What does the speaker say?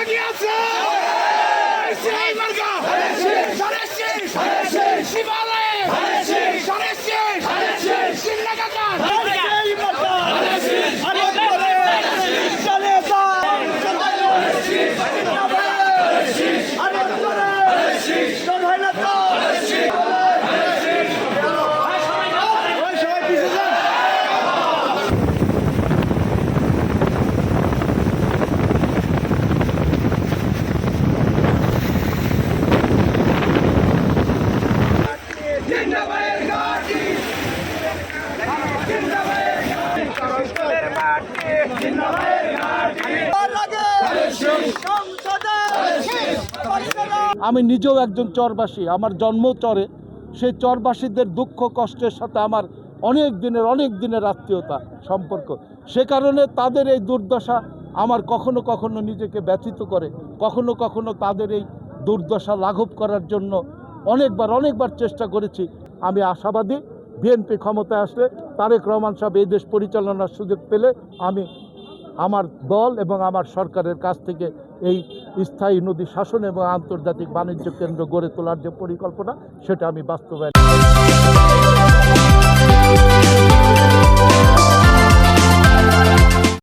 কি আছে সেই মার্কা শিবালয়ে সিন্নাকাকার আমি নিজেও একজন চরবাসী, আমার জন্ম চরে। সেই চরবাসীদের দুঃখ কষ্টের সাথে আমার অনেক দিনের আত্মীয়তা সম্পর্ক। সে কারণে তাদের এই দুর্দশা আমার কখনো কখনো নিজেকে ব্যথিত করে, কখনো কখনো তাদের এই দুর্দশা লাঘব করার জন্য অনেকবার চেষ্টা করেছি। আমি আশাবাদী বিএনপি ক্ষমতায় আসলে তারেক রহমান সাহেব এই দেশ পরিচালনার সুযোগ পেলে আমি আমার দল এবং আমার সরকারের কাছ থেকে এই স্থায়ী নদী শাসন এবং আন্তর্জাতিক বাণিজ্য কেন্দ্র গড়ে তোলার যে পরিকল্পনা সেটা আমি বাস্তবায়ন